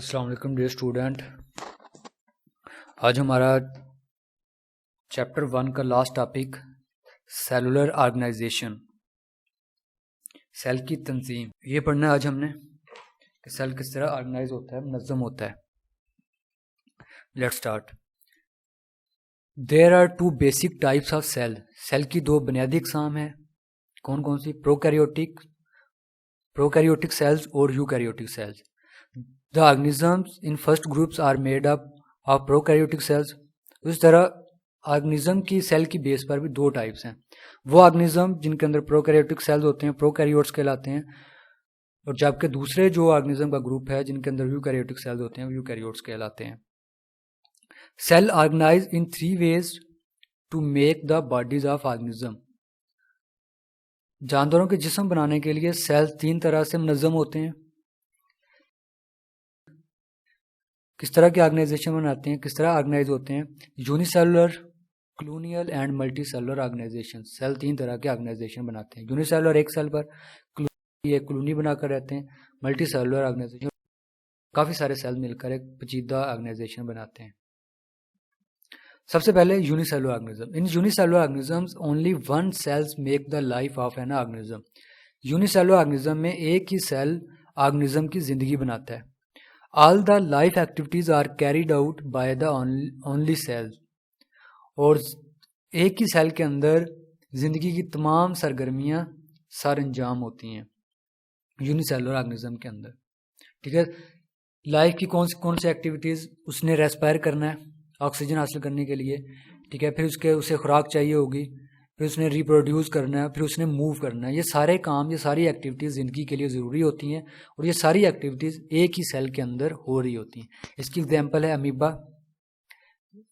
अस्सलाम वालेकुम dear student. आज हमारा चैप्टर 1 का last topic cellular organization, cell की तंजीम, ये पढ़ना है आज हमने कि सेल किस तरह ऑर्गेनाइज होता है, मुनज़्ज़म होता है। Let's start. There are two basic types of cell. Cell की दो बुनियादी अक़साम हैं। कौन कौन सी? प्रोकैरियोटिक सेल्स और eukaryotic cells. The organisms in first groups are made up of prokaryotic cells। उस तरह ऑर्गेनिज्म की सेल की बेस पर भी दो टाइप्स हैं। वो ऑर्गेनिज्म जिनके अंदर प्रोकैरियोटिक सेल्स होते हैं प्रोकैरियोट्स कहलाते हैं, और जबकि दूसरे जो ऑर्गेनिज्म का ग्रुप है जिनके अंदर यूकैरियोटिक सेल्स होते हैं वो यूकैरियोट्स कहलाते हैं। Cell organize in 3 ways to make the bodies of organism. जानवरों के जिस्म बनाने के लिए सेल 3 तरह से मुनज़्ज़म होते हैं। किस तरह के ऑर्गेनाइजेशन बनाते हैं, किस तरह ऑर्गेनाइज होते हैं? Unicellular, colonial and multicellular organization. Cell 3 तरह के ऑर्गेनाइजेशन बनाते हैं। यूनिसेलुलर एक सेल पर ये कॉलोनी बनाकर रहते हैं। मल्टी सेलुलर ऑर्गेनाइजेशन काफ़ी सारे सेल मिलकर एक पेचीदा ऑर्गेनाइजेशन बनाते हैं। सबसे पहले unicellular organism. In unicellular organisms only one cells make the life of an organism. Unicellular organism में एक ही सेल ऑर्गेनिज्म की जिंदगी बनाता है। All the life activities are carried out by the only cell। और एक ही सेल के अंदर जिंदगी की तमाम सरगर्मियां सर अंजाम होती हैं यूनिसेलुलर ऑर्गेनिज्म के अंदर। ठीक है, लाइफ की कौन सी एक्टिविटीज़? उसने रेस्पायर करना है ऑक्सीजन हासिल करने के लिए, ठीक है, फिर उसे खुराक चाहिए होगी, फिर उसने रिप्रोड्यूस करना है, फिर उसने मूव करना है। ये सारे काम, ये सारी एक्टिविटीज़ ज़िंदगी के लिए ज़रूरी होती हैं, और ये सारी एक्टिविटीज़ एक ही सेल के अंदर हो रही होती हैं। इसकी एग्जांपल है अमीबा।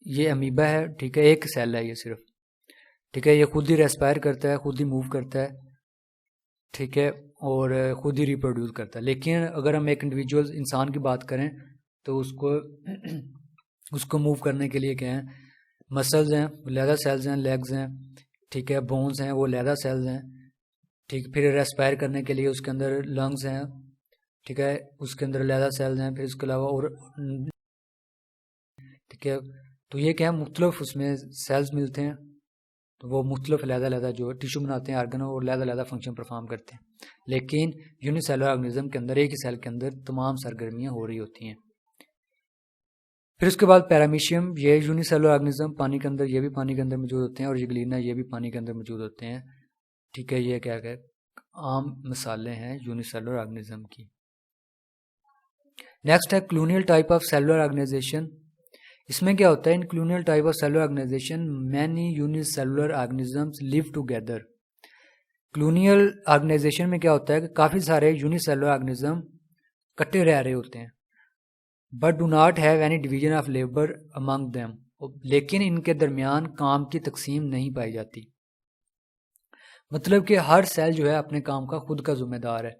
ये अमीबा है, ठीक है, एक सेल है ये सिर्फ, ठीक है, ये खुद ही रेस्पायर करता है, खुद ही मूव करता है, ठीक है, और खुद ही रिप्रोड्यूस करता है। लेकिन अगर हम एक इंडिविजुअल इंसान की बात करें तो उसको मूव करने के लिए क्या है? मसल्स हैं, लेदर सेल्स हैं, लेग्स हैं, ठीक है, बोन्स हैं, वो लेदर सेल्स हैं, ठीक। फिर रेस्पायर करने के लिए उसके अंदर लंग्स हैं, ठीक है, उसके अंदर लेदर सेल्स हैं, फिर उसके अलावा और, ठीक है। तो ये क्या है? मुख्तलिफ उसमें सेल्स मिलते हैं, तो वो मुख्तलिफ लहदा जो टिश्यू बनाते हैं, आर्गन, और लहदा फंक्शन परफॉर्म करते हैं। लेकिन यूनिसेलुलर ऑर्गेनिज्म के अंदर एक ही सेल के अंदर तमाम सरगर्मियाँ हो रही होती हैं। फिर उसके बाद पैरामीशियम, ये यूनिसेलुलर ऑर्गेनिज्म पानी के अंदर, ये भी पानी के अंदर मौजूद होते हैं, और यूग्लिना, ये भी पानी के अंदर मौजूद होते हैं, ठीक है। ये क्या है? आम मिसालें हैं यूनिसेलुलर ऑर्गेनिज्म की। नेक्स्ट है colonial type of cellular organization. इसमें क्या होता है? In colonial type of cellular organization many unicellular organisms live together. Colonial organization में क्या होता है कि काफ़ी सारे यूनिसेलुलर ऑर्गेनिज्म इकट्ठे रह रहे होते हैं, but do not have any division of labour among them. लेकिन इनके दरमियान काम की तकसीम नहीं पाई जाती। मतलब कि हर सेल जो है अपने काम का खुद का जिम्मेदार है,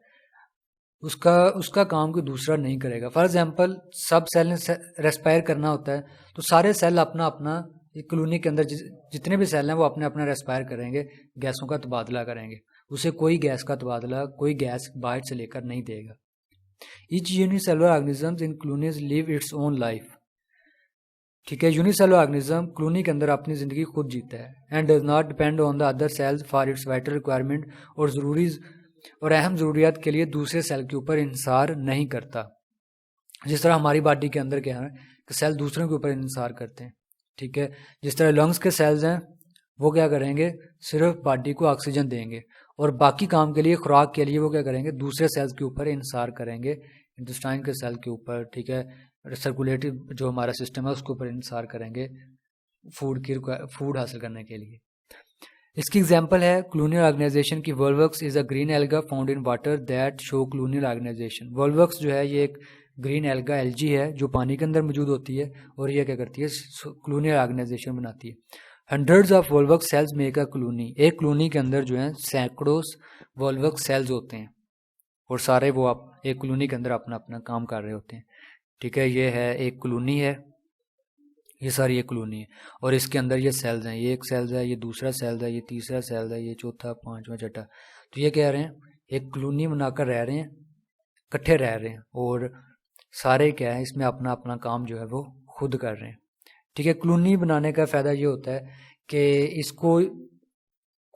उसका काम कोई दूसरा नहीं करेगा। फॉर एग्जांपल, सब सेल ने रेस्पायर करना होता है, तो सारे सेल अपना अपना कॉलोनी के अंदर जितने भी सेल हैं वो अपने अपना रेस्पायर करेंगे, गैसों का तबादला करेंगे। उसे कोई गैस का तबादला, कोई गैस बाहर से लेकर नहीं देगा। ईच यूनिसेलुलर ऑर्गेनिज्म इन colonies live its own life. ठीक है, यूनिसेलुलर ऑर्गेनिज्म कॉलोनी के अंदर अपनी ज़िंदगी खुद जीता है, and does not depend on the other sales for its vital requirement. और ज़रूरी और अहम ज़रूरियात के लिए दूसरे सेल के ऊपर इंसार नहीं करता। जिस तरह हमारी बॉडी के अंदर क्या है कि सेल दूसरों के ऊपर इंसार करते हैं, ठीक है। जिस तरह लंग्स के सेल्स हैं वो क्या करेंगे? सिर्फ बॉडी को ऑक्सीजन देंगे, और बाकी काम के लिए, खुराक के लिए वो क्या करेंगे? दूसरे सेल्स के ऊपर इंसार करेंगे, इंटेस्टाइन के सेल के ऊपर, ठीक है, सर्कुलेटरी जो हमारा सिस्टम है उसके ऊपर इंसार करेंगे फूड हासिल करने के लिए। इसकी एग्जांपल है क्लोनियल ऑर्गेनाइजेशन की Volvox is a green alga found in water that show colonial organization. Volvox जो है ये एक ग्रीन एल्गा एल्जी है जो पानी के अंदर मौजूद होती है, और ये क्या करती है? क्लोनियल ऑर्गेनाइजेशन बनाती है। Hundreds of Volvox cells make a colony. एक कॉलोनी के अंदर जो है सैकड़ों वोल्वक्स सेल्स होते हैं, और सारे वो एक कॉलोनी के अंदर अपना अपना काम कर रहे होते हैं, ठीक है। ये है एक कॉलोनी है, ये सारी एक कॉलोनी है, और इसके अंदर ये सेल्स हैं, ये एक सेल्स है, ये दूसरा सेल्स है, ये तीसरा सेल्स है, ये चौथा, पांचवा, छठा। तो ये कह रहे हैं एक कॉलोनी बनाकर रह रहे हैं, इकट्ठे रह रहे हैं, और सारे क्या है इसमें अपना अपना काम जो है वो खुद कर रहे हैं। ठीक है, कॉलोनी बनाने का फ़ायदा ये होता है कि इसको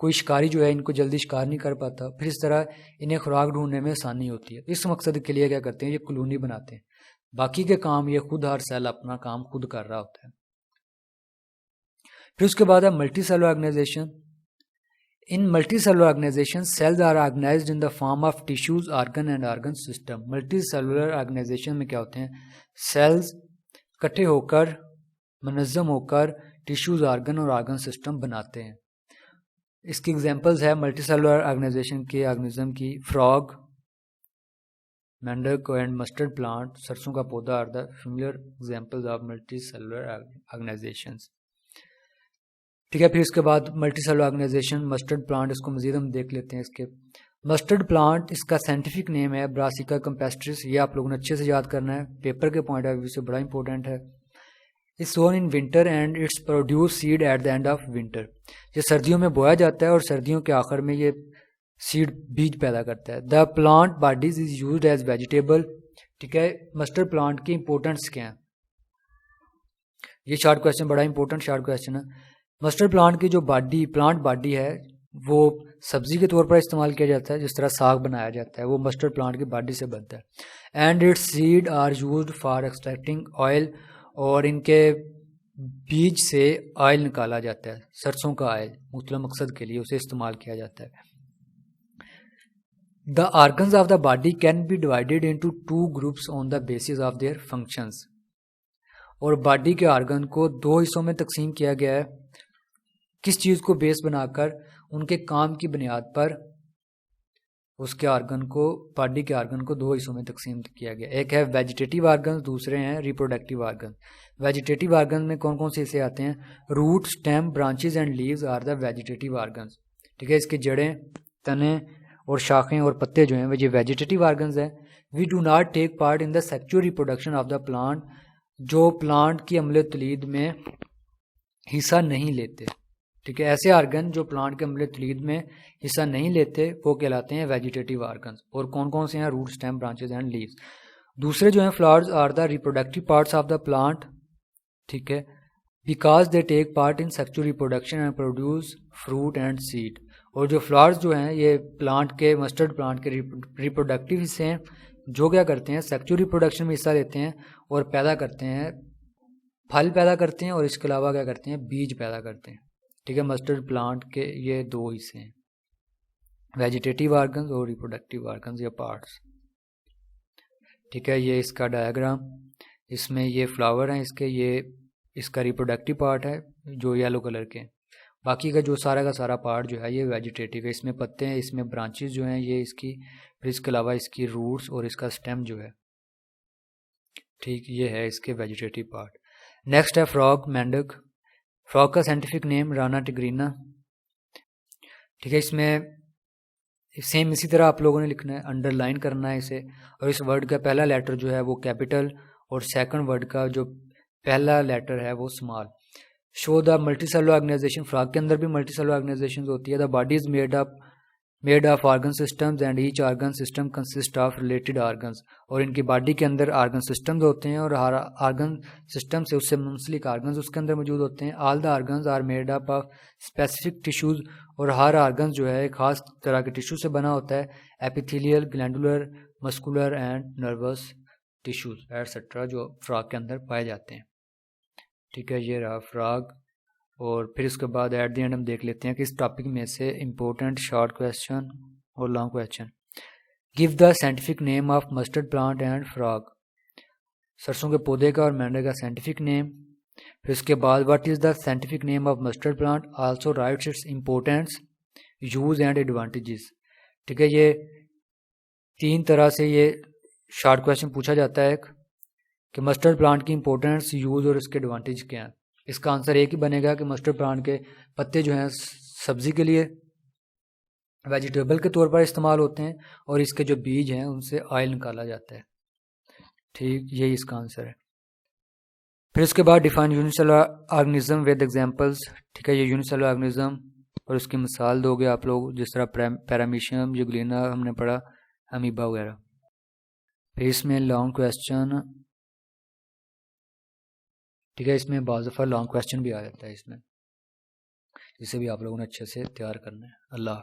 कोई शिकारी जो है इनको जल्दी शिकार नहीं कर पाता, फिर इस तरह इन्हें खुराक ढूंढने में आसानी होती है। इस मकसद के लिए क्या करते हैं, ये कॉलोनी बनाते हैं। बाकी के काम ये खुद, हर सेल अपना काम खुद कर रहा होता है। फिर उसके बाद है multicellular organization. In multicellular organization cells are organized in the form of tissues, organ and organ system. Multicellular organization में क्या होते हैं, सेल्स इकट्ठे होकर, मनज़्ज़म होकर टिश्यूज, ऑर्गन और ऑर्गन सिस्टम बनाते हैं। इसकी एग्जांपल्स है मल्टी सेलुलर ऑर्गेनाइजेशन के ऑर्गेनिज्म की, फ्रॉग, मेंढक एंड मस्टर्ड प्लांट, सरसों का पौधा are the familiar examples of multicellular organizations. ठीक है, फिर इसके बाद multicellular organization, mustard plant, इसको मजीद हम देख लेते हैं। इसके मस्टर्ड प्लांट, इसका साइंटिफिक नेम है ब्रासिका कैम्पेस्ट्रिस। ये आप लोगों ने अच्छे से याद करना है, पेपर के पॉइंट ऑफ व्यू से बड़ा इंपॉर्टेंट है। It's sown in winter and it's produce seed at the end of winter. ये सर्दियों में बोया जाता है और सर्दियों के आखिर में ये सीड, बीज पैदा करता है। The plant bodies is used as vegetable. ठीक है, मस्टर्ड प्लांट की इंपॉर्टेंस क्या है, ये शॉर्ट क्वेश्चन, बड़ा इंपॉर्टेंट शॉर्ट क्वेश्चन है। मस्टर्ड प्लांट की जो बॉडी, प्लांट बॉडी है, वो सब्जी के तौर पर इस्तेमाल किया जाता है। जिस तरह साग बनाया जाता है वो मस्टर्ड प्लांट की बॉडी से बनता है। And its seed are used for extracting oil, और इनके बीज से ऑयल निकाला जाता है, सरसों का ऑयल, मुख्तलिफ मकसद के लिए उसे इस्तेमाल किया जाता है। The organs of the body can be divided into 2 groups on the basis of their functions. और बॉडी के ऑर्गन को 2 हिस्सों में तकसीम किया गया है, किस चीज़ को बेस बनाकर, उनके काम की बुनियाद पर उसके ऑर्गन को, बॉडी के ऑर्गन को 2 हिस्सों में तकसीम किया गया। एक है वेजिटेटिव ऑर्गन, दूसरे हैं रिप्रोडक्टिव ऑर्गन। वेजिटेटिव ऑर्गन में कौन कौन से हिस्से आते हैं, root, stem, branches and leaves are the vegetative organs. ठीक है, इसकी जड़ें, तने और शाखें और पत्ते जो हैं वो ये वेजिटेटिव ऑर्गन्स हैं। We do not take part in the sexual reproduction of the plant, जो प्लांट की अमले तलीद में हिस्सा नहीं लेते। ठीक है, ऐसे ऑर्गन जो प्लांट के अमले तलीद में हिस्सा नहीं लेते वो कहलाते हैं वेजिटेटिव ऑर्गन्स। और कौन कौन से हैं, root, stem, branches and leaves. दूसरे जो हैं flowers are the reproductive parts of the plant. ठीक है, because they take part in sexual reproduction and produce fruit and seed. और जो फ्लावर्स जो हैं ये प्लांट के, मस्टर्ड प्लांट के रिप्रोडक्टिव हिस्से हैं, जो क्या करते हैं, सेक्सुअल रिप्रोडक्शन में हिस्सा लेते हैं और पैदा करते हैं, फल पैदा करते हैं, और इसके अलावा क्या करते हैं, बीज पैदा करते हैं। ठीक है, मस्टर्ड प्लांट के ये 2 हिस्से हैं, वेजिटेटिव ऑर्गन्स और रिप्रोडक्टिव ऑर्गन्स या पार्ट्स। ठीक है, ये इसका डायग्राम, इसमें ये फ्लावर हैं इसके, ये इसका रिप्रोडक्टिव पार्ट है जो येलो कलर के। बाकी का जो सारा का सारा पार्ट जो है ये वेजिटेटिव है। इसमें पत्ते हैं, इसमें ब्रांचेस जो हैं ये इसकी, फिर इसके अलावा इसकी रूट्स और इसका स्टेम जो है। ठीक, ये है इसके वेजिटेटिव पार्ट। नेक्स्ट है फ्रॉग, मेंढक। फ्रॉग का साइंटिफिक नेम राना टिग्रीना। ठीक है, इसमें सेम इसी तरह आप लोगों ने लिखना है, अंडरलाइन करना है इसे। और इस वर्ड का पहला लेटर जो है वो कैपिटल, और सेकंड वर्ड का जो पहला लेटर है वो small. Show the multicellular organization. Frog के अंदर भी मल्टी सेलुलर ऑर्गेनाइजेशन होती है। The body is made of organ systems and each organ system consist of related organs. और इनकी बॉडी के अंदर ऑर्गन सिस्टम्स होते हैं और हर ऑर्गन सिस्टम से उससे मुंसलिक ऑर्गन्स उसके अंदर मौजूद होते हैं। All the organs are made up of specific tissues. और हर ऑर्गन जो है एक खास तरह के टिश्यू से बना होता है, epithelial, glandular, muscular and nervous tissues etcetera, जो फ्रॉग के अंदर पाए जाते हैं। ठीक है, ये रहा फ्रॉग। और फिर उसके बाद एट द एंड हम देख लेते हैं कि इस टॉपिक में से इम्पोर्टेंट शॉर्ट क्वेश्चन और long question. Give the scientific name of mustard plant and frog. सरसों के पौधे का और मेंढक का साइंटिफिक नेम। फिर उसके बाद what is the scientific name of mustard plant, also rights its importance, use and advantages. ठीक है, ये 3 तरह से ये शॉर्ट क्वेश्चन पूछा जाता है कि मस्टर्ड प्लांट की इंपॉर्टेंस, यूज और इसके एडवांटेज क्या हैं। इसका आंसर एक ही बनेगा कि मस्टर्ड प्लांट के पत्ते जो हैं सब्जी के लिए, वेजिटेबल के तौर पर इस्तेमाल होते हैं, और इसके जो बीज हैं उनसे ऑयल निकाला जाता है। ठीक, यही इसका आंसर है। फिर उसके बाद define unicellular organism with examples. ठीक है, ये यूनिसेलुलर ऑर्गेनिज्म और उसकी मिसाल दोगे आप लोग, जिस तरह पैरामीशियम, यूग्लिना हमने पढ़ा, अमीबा वगैरह। फिर इसमें लॉन्ग क्वेश्चन, ठीक है, इसमें बाज़ दफ़ा लॉन्ग क्वेश्चन भी आ जाता है इसमें, जिसे भी आप लोगों ने अच्छे से तैयार करना है। अल्लाह।